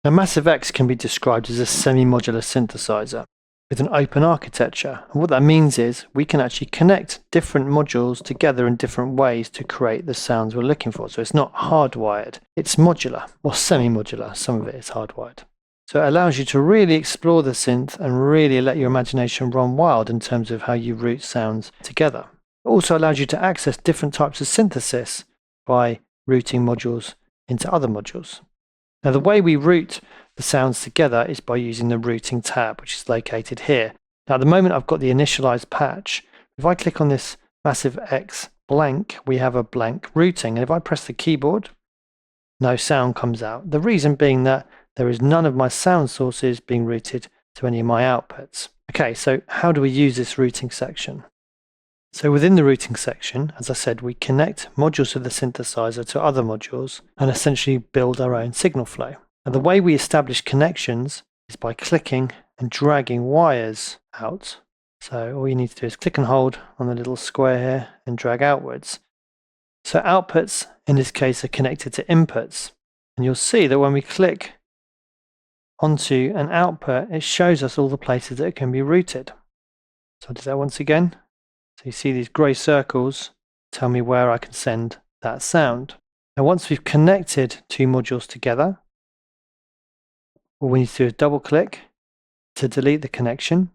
Now, Massive X can be described as a semi-modular synthesizer with an open architecture. And what that means is we can actually connect different modules together in different ways to create the sounds we're looking for. So it's not hardwired, it's modular or semi-modular. Some of it is hardwired. So it allows you to really explore the synth and really let your imagination run wild in terms of how you route sounds together. It also allows you to access different types of synthesis by routing modules into other modules. Now, the way we route the sounds together is by using the routing tab, which is located here. Now, at the moment, I've got the initialized patch. If I click on this Massive X blank, we have a blank routing. And if I press the keyboard, no sound comes out. The reason being that there is none of my sound sources being routed to any of my outputs. Okay, so how do we use this routing section? So within the routing section, as I said, we connect modules of the synthesizer to other modules and essentially build our own signal flow. Now, the way we establish connections is by clicking and dragging wires out. So all you need to do is click and hold on the little square here and drag outwards. So outputs in this case are connected to inputs. And you'll see that when we click onto an output, it shows us all the places that it can be routed. So I'll do that once again. So you see these grey circles tell me where I can send that sound. Now once we've connected two modules together, all we need to do is double click to delete the connection.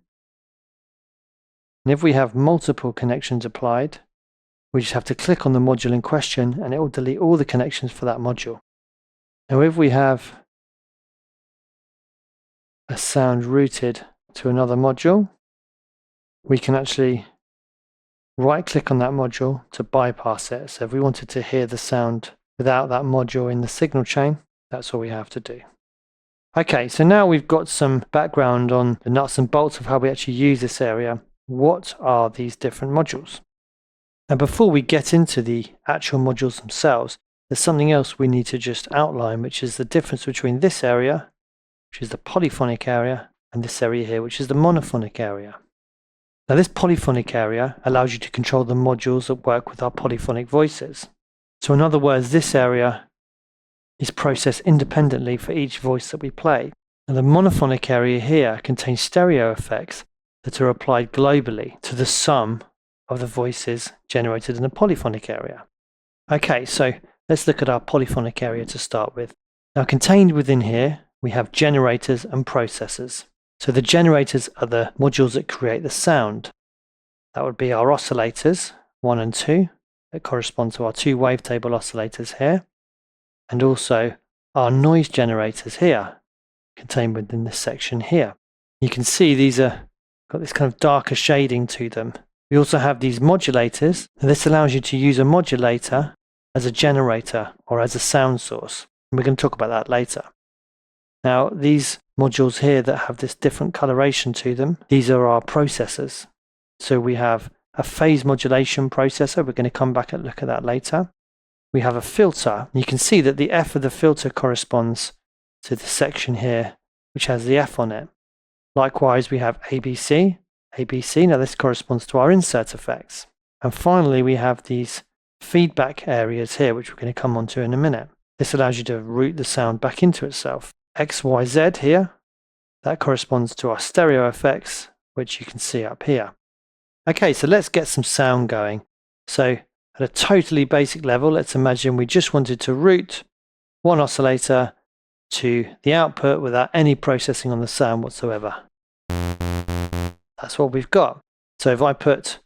And if we have multiple connections applied, we just have to click on the module in question and it will delete all the connections for that module. Now if we have a sound routed to another module, we can actually right click on that module to bypass it. So if we wanted to hear the sound without that module in the signal chain, that's all we have to do. Okay, so now we've got some background on the nuts and bolts of how we actually use this area. What are these different modules? And before we get into the actual modules themselves, there's something else we need to just outline, which is the difference between this area, which is the polyphonic area, and this area here, which is the monophonic area. Now this polyphonic area allows you to control the modules that work with our polyphonic voices. So in other words, this area is processed independently for each voice that we play. And the monophonic area here contains stereo effects that are applied globally to the sum of the voices generated in the polyphonic area. Okay, so let's look at our polyphonic area to start with. Now contained within here, we have generators and processors. So the generators are the modules that create the sound. That would be our oscillators, 1 and 2, that correspond to our two wavetable oscillators here, and also our noise generators here, contained within this section here. You can see these are got this kind of darker shading to them. We also have these modulators, and this allows you to use a modulator as a generator or as a sound source. And we're going to talk about that later. Now, these modules here that have this different coloration to them, these are our processors. So we have a phase modulation processor. We're going to come back and look at that later. We have a filter. You can see that the F of the filter corresponds to the section here, which has the F on it. Likewise, we have ABC. ABC, now this corresponds to our insert effects. And finally, we have these feedback areas here, which we're going to come on to in a minute. This allows you to route the sound back into itself. X, Y, Z here, that corresponds to our stereo effects, which you can see up here. Okay, so let's get some sound going. So at a totally basic level, let's imagine we just wanted to route one oscillator to the output without any processing on the sound whatsoever. That's what we've got. So if I put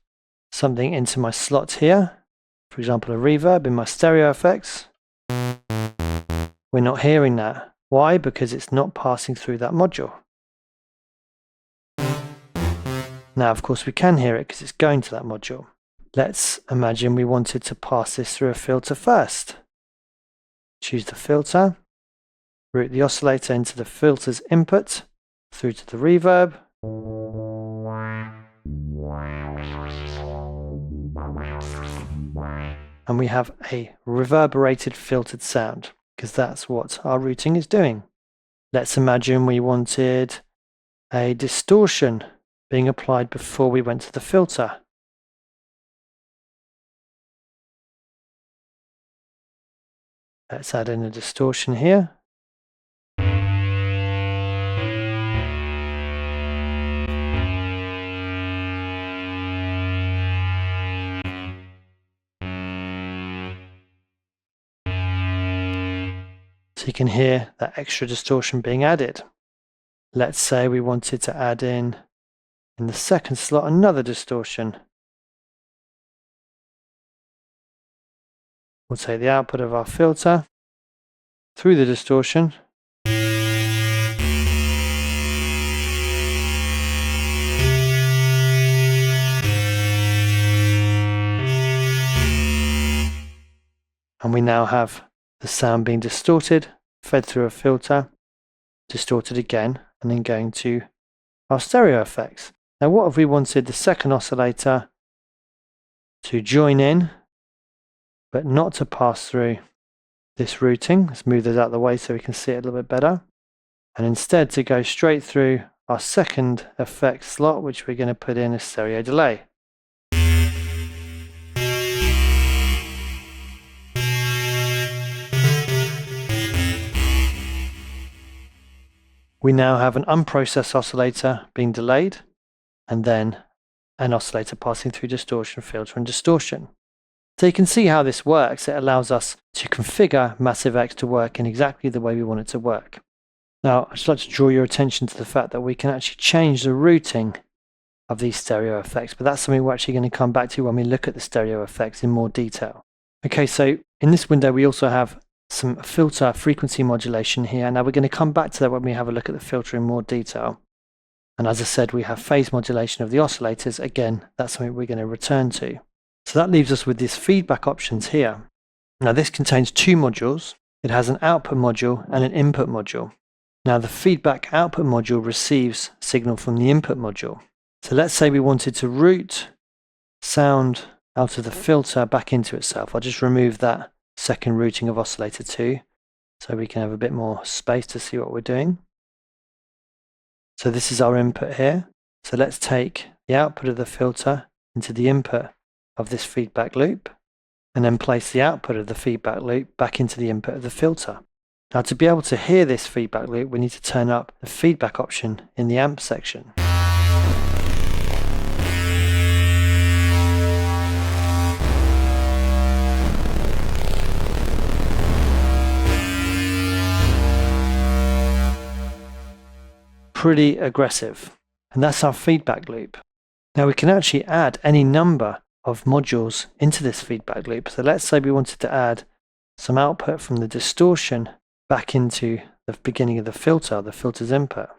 something into my slot here, for example a reverb in my stereo effects, we're not hearing that. Why? Because it's not passing through that module. Now, of course, we can hear it because it's going to that module. Let's imagine we wanted to pass this through a filter first. Choose the filter, route the oscillator into the filter's input, through to the reverb. And we have a reverberated filtered sound, because that's what our routing is doing. Let's imagine we wanted a distortion being applied before we went to the filter. Let's add in a distortion here. So you can hear that extra distortion being added. Let's say we wanted to add in the second slot, another distortion. We'll take the output of our filter through the distortion. And we now have the sound being distorted, fed through a filter, distorted again, and then going to our stereo effects. Now what if we wanted the second oscillator to join in, but not to pass through this routing? Let's move those out of the way so we can see it a little bit better. And instead to go straight through our second effect slot, which we're going to put in a stereo delay. We now have an unprocessed oscillator being delayed, and then an oscillator passing through distortion, filter, and distortion. So you can see how this works. It allows us to configure Massive X to work in exactly the way we want it to work. Now, I'd just like to draw your attention to the fact that we can actually change the routing of these stereo effects, but that's something we're actually going to come back to when we look at the stereo effects in more detail. Okay, so in this window we also have some filter frequency modulation here. Now we're going to come back to that when we have a look at the filter in more detail. And as I said, we have phase modulation of the oscillators. Again, that's something we're going to return to. So that leaves us with these feedback options here. Now this contains two modules. It has an output module and an input module. Now the feedback output module receives signal from the input module. So let's say we wanted to route sound out of the filter back into itself. I'll just remove that second routing of oscillator 2 so we can have a bit more space to see what we're doing. So this is our input here. So let's take the output of the filter into the input of this feedback loop, and then place the output of the feedback loop back into the input of the filter. Now to be able to hear this feedback loop, we need to turn up the feedback option in the amp section. Pretty aggressive, and that's our feedback loop. Now we can actually add any number of modules into this feedback loop. So let's say we wanted to add some output from the distortion back into the beginning of the filter's input.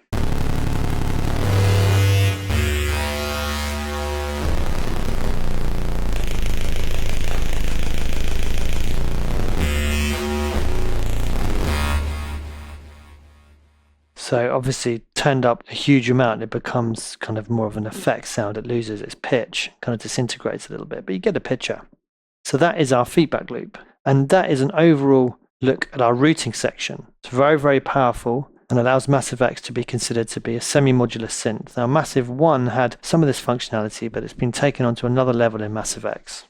So obviously turned up a huge amount, it becomes kind of more of an effect sound. It loses its pitch, kind of disintegrates a little bit, but you get a picture. So that is our feedback loop. And that is an overall look at our routing section. It's very, very powerful and allows Massive X to be considered to be a semi-modular synth. Now Massive 1 had some of this functionality, but it's been taken onto another level in Massive X.